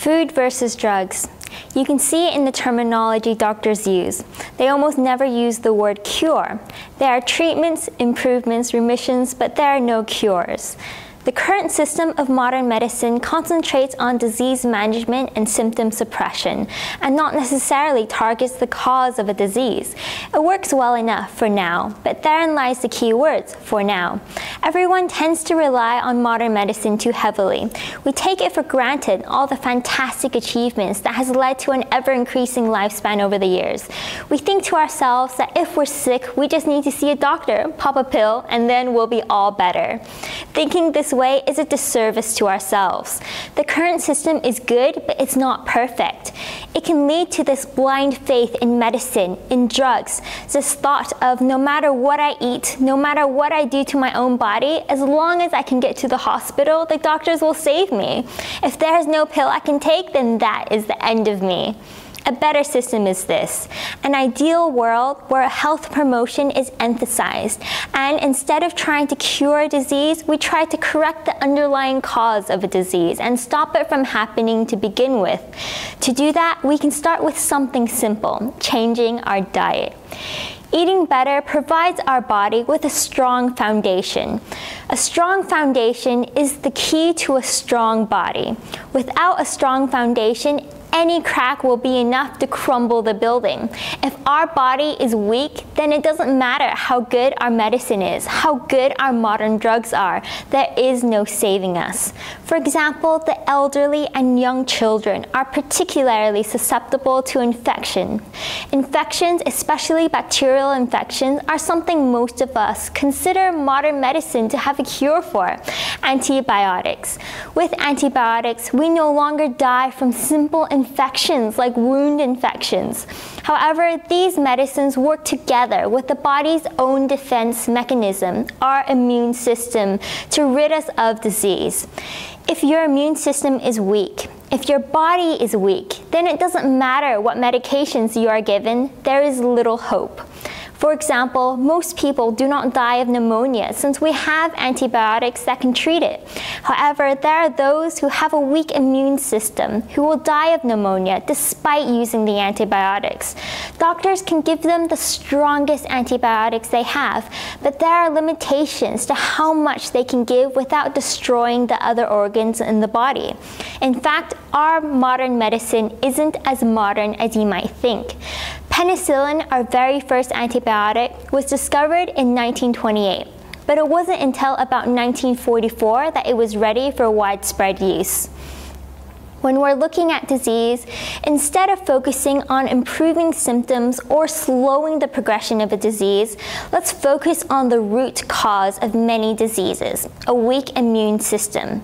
Food versus drugs. You can see it in the terminology doctors use. They almost never use the word cure. There are treatments, improvements, remissions, but there are no cures. The current system of modern medicine concentrates on disease management and symptom suppression, and not necessarily targets the cause of a disease. It works well enough for now, but therein lies the key words, for now. Everyone tends to rely on modern medicine too heavily. We take it for granted all the fantastic achievements that has led to an ever-increasing lifespan over the years. We think to ourselves that if we're sick, we just need to see a doctor, pop a pill, and then we'll be all better. Thinking this way is a disservice to ourselves. The current system is good, but it's not perfect. It can lead to this blind faith in medicine, in drugs, this thought of no matter what I eat, no matter what I do to my own body, as long as I can get to the hospital, the doctors will save me. If there's no pill I can take, then that is the end of me. A better system is this: an ideal world where health promotion is emphasized, and instead of trying to cure a disease, we try to correct the underlying cause of a disease and stop it from happening to begin with. To do that, we can start with something simple: changing our diet. Eating better provides our body with a strong foundation. A strong foundation is the key to a strong body. Without a strong foundation, any crack will be enough to crumble the building. If our body is weak, then it doesn't matter how good our medicine is, how good our modern drugs are. There is no saving us. For example, the elderly and young children are particularly susceptible to infection. Infections, especially bacterial infections, are something most of us consider modern medicine to have a cure for: antibiotics. With antibiotics, we no longer die from simple infections like wound infections. However, these medicines work together with the body's own defense mechanism, our immune system, to rid us of disease. If your immune system is weak, if your body is weak, then it doesn't matter what medications you are given, there is little hope. For example, most people do not die of pneumonia since we have antibiotics that can treat it. However, there are those who have a weak immune system who will die of pneumonia despite using the antibiotics. Doctors can give them the strongest antibiotics they have, but there are limitations to how much they can give without destroying the other organs in the body. In fact, our modern medicine isn't as modern as you might think. Penicillin, our very first antibiotic, was discovered in 1928, but it wasn't until about 1944 that it was ready for widespread use. When we're looking at disease, instead of focusing on improving symptoms or slowing the progression of a disease, let's focus on the root cause of many diseases: a weak immune system.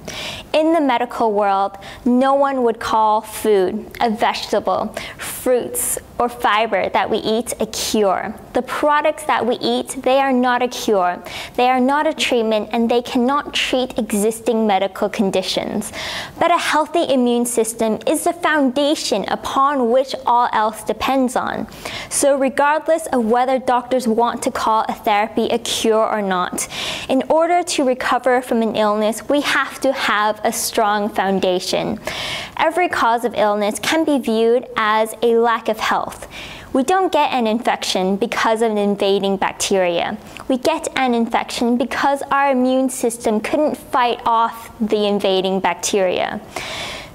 In the medical world, no one would call food, a vegetable, fruits, or fiber that we eat a cure. The products that we eat, they are not a cure. They are not a treatment, and they cannot treat existing medical conditions. But a healthy immune system is the foundation upon which all else depends on. So regardless of whether doctors want to call a therapy a cure or not, in order to recover from an illness, we have to have a strong foundation. Every cause of illness can be viewed as a lack of health. We don't get an infection because of an invading bacteria. We get an infection because our immune system couldn't fight off the invading bacteria.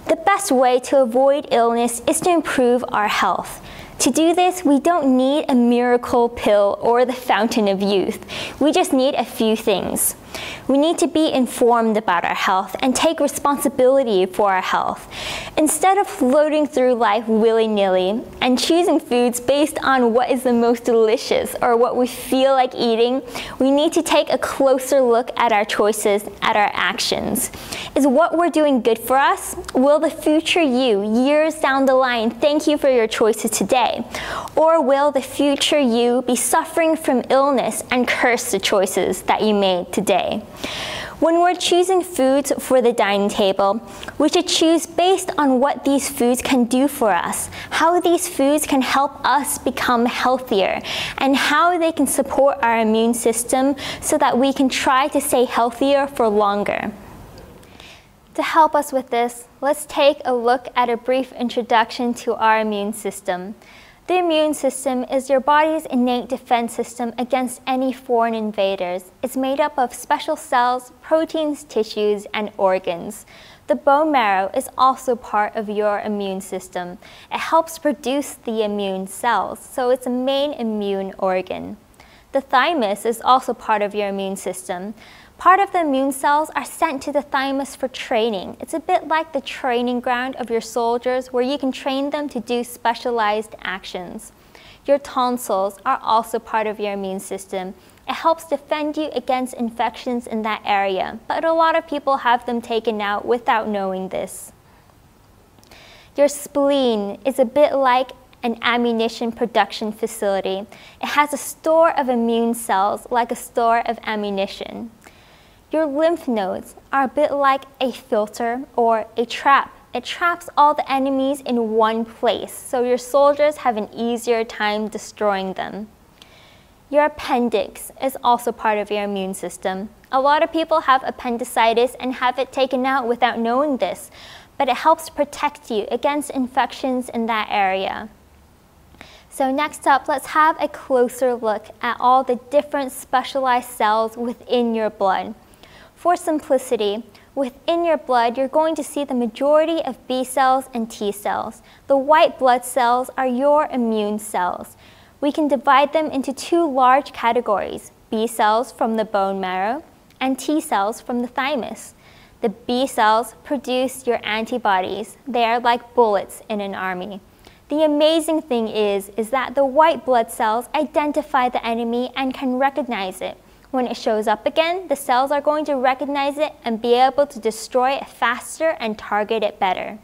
The best way to avoid illness is to improve our health. To do this, we don't need a miracle pill or the fountain of youth. We just need a few things. We need to be informed about our health and take responsibility for our health. Instead of floating through life willy-nilly and choosing foods based on what is the most delicious or what we feel like eating, we need to take a closer look at our choices, at our actions. Is what we're doing good for us? Will the future you, years down the line, thank you for your choices today? Or will the future you be suffering from illness and curse the choices that you made today? When we're choosing foods for the dining table, we should choose based on what these foods can do for us, how these foods can help us become healthier, and how they can support our immune system so that we can try to stay healthier for longer. To help us with this, let's take a look at a brief introduction to our immune system. The immune system is your body's innate defense system against any foreign invaders. It's made up of special cells, proteins, tissues, and organs. The bone marrow is also part of your immune system. It helps produce the immune cells, so it's a main immune organ. The thymus is also part of your immune system. Part of the immune cells are sent to the thymus for training. It's a bit like the training ground of your soldiers where you can train them to do specialized actions. Your tonsils are also part of your immune system. It helps defend you against infections in that area, but a lot of people have them taken out without knowing this. Your spleen is a bit like an ammunition production facility. It has a store of immune cells like a store of ammunition. Your lymph nodes are a bit like a filter or a trap. It traps all the enemies in one place, so your soldiers have an easier time destroying them. Your appendix is also part of your immune system. A lot of people have appendicitis and have it taken out without knowing this, but it helps protect you against infections in that area. So next up, let's have a closer look at all the different specialized cells within your blood. For simplicity, within your blood, you're going to see the majority of B cells and T cells. The white blood cells are your immune cells. We can divide them into two large categories, B cells from the bone marrow and T cells from the thymus. The B cells produce your antibodies. They are like bullets in an army. The amazing thing is that the white blood cells identify the enemy and can recognize it. When it shows up again, the cells are going to recognize it and be able to destroy it faster and target it better.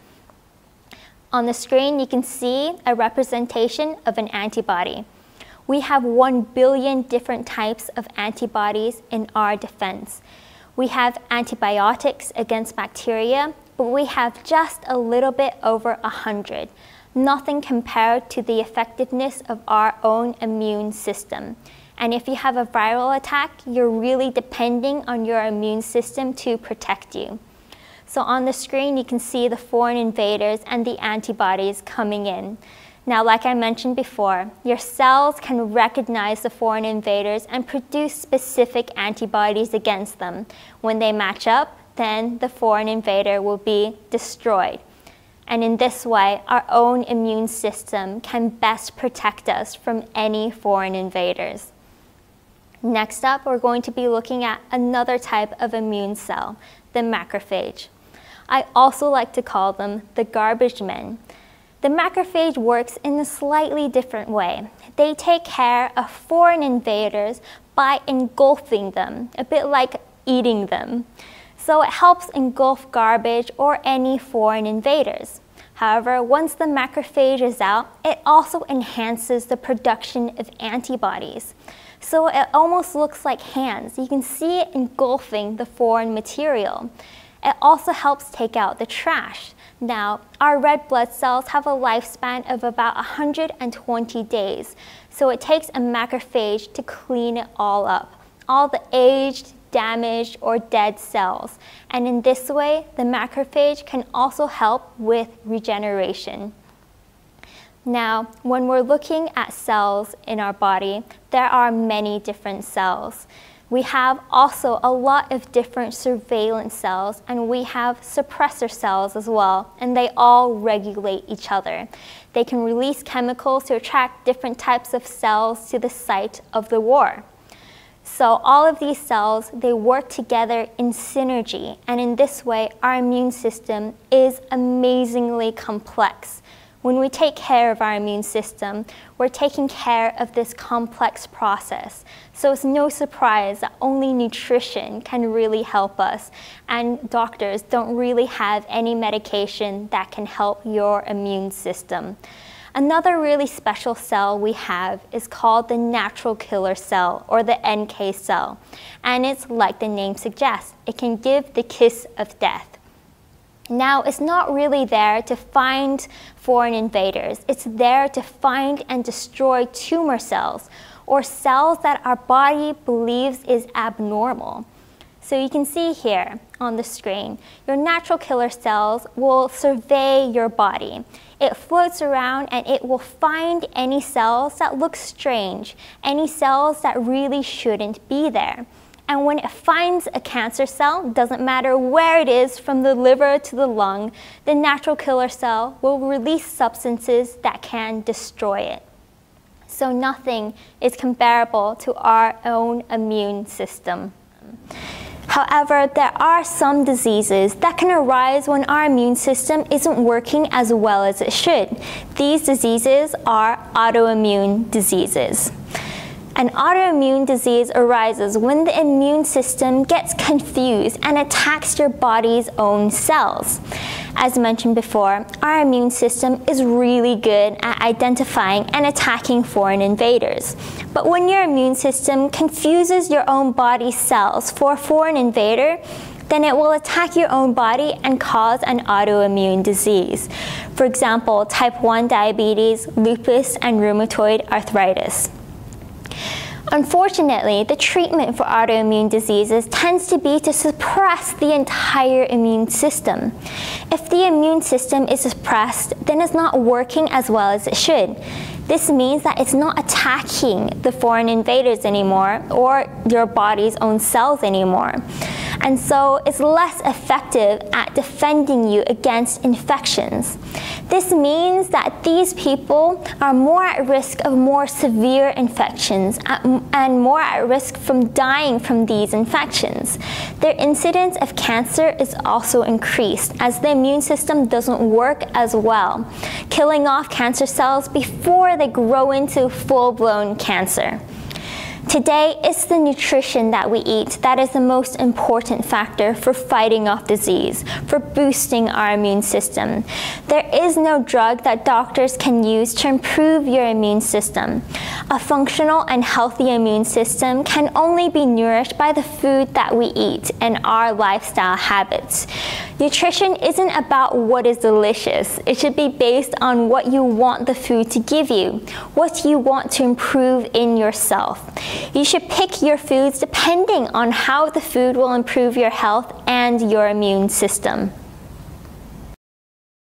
On the screen, you can see a representation of an antibody. We have 1 billion different types of antibodies in our defense. We have antibiotics against bacteria, but we have just a little bit over 100. Nothing compared to the effectiveness of our own immune system. And if you have a viral attack, you're really depending on your immune system to protect you. So on the screen, you can see the foreign invaders and the antibodies coming in. Now, like I mentioned before, your cells can recognize the foreign invaders and produce specific antibodies against them. When they match up, then the foreign invader will be destroyed. And in this way, our own immune system can best protect us from any foreign invaders. Next up, we're going to be looking at another type of immune cell, the macrophage. I also like to call them the garbage men. The macrophage works in a slightly different way. They take care of foreign invaders by engulfing them, a bit like eating them. So it helps engulf garbage or any foreign invaders. However, once the macrophage is out, it also enhances the production of antibodies. So it almost looks like hands. You can see it engulfing the foreign material. It also helps take out the trash. Now, our red blood cells have a lifespan of about 120 days. So it takes a macrophage to clean it all up. All the aged, damaged, or dead cells. And in this way, the macrophage can also help with regeneration. Now, when we're looking at cells in our body, there are many different cells. We have also a lot of different surveillance cells, and we have suppressor cells as well, and they all regulate each other. They can release chemicals to attract different types of cells to the site of the war. So all of these cells, they work together in synergy, and in this way, our immune system is amazingly complex. When we take care of our immune system, we're taking care of this complex process. So it's no surprise that only nutrition can really help us, and doctors don't really have any medication that can help your immune system. Another really special cell we have is called the natural killer cell, or the NK cell. And it's like the name suggests, it can give the kiss of death. Now, it's not really there to find foreign invaders. It's there to find and destroy tumor cells, or cells that our body believes is abnormal. So you can see here, on the screen, your natural killer cells will survey your body. It floats around and it will find any cells that look strange, any cells that really shouldn't be there. And when it finds a cancer cell, doesn't matter where it is, from the liver to the lung, the natural killer cell will release substances that can destroy it. So nothing is comparable to our own immune system. However, there are some diseases that can arise when our immune system isn't working as well as it should. These diseases are autoimmune diseases. An autoimmune disease arises when the immune system gets confused and attacks your body's own cells. As mentioned before, our immune system is really good at identifying and attacking foreign invaders. But when your immune system confuses your own body's cells for a foreign invader, then it will attack your own body and cause an autoimmune disease. For example, type 1 diabetes, lupus, and rheumatoid arthritis. Unfortunately, the treatment for autoimmune diseases tends to be to suppress the entire immune system. If the immune system is suppressed, then it's not working as well as it should. This means that it's not attacking the foreign invaders anymore or your body's own cells anymore. And so it's less effective at defending you against infections. This means that these people are more at risk of more severe infections and more at risk from dying from these infections. Their incidence of cancer is also increased as the immune system doesn't work as well, killing off cancer cells before they grow into full-blown cancer. Today, it's the nutrition that we eat that is the most important factor for fighting off disease, for boosting our immune system. There is no drug that doctors can use to improve your immune system. A functional and healthy immune system can only be nourished by the food that we eat and our lifestyle habits. Nutrition isn't about what is delicious. It should be based on what you want the food to give you, what you want to improve in yourself. You should pick your foods depending on how the food will improve your health and your immune system.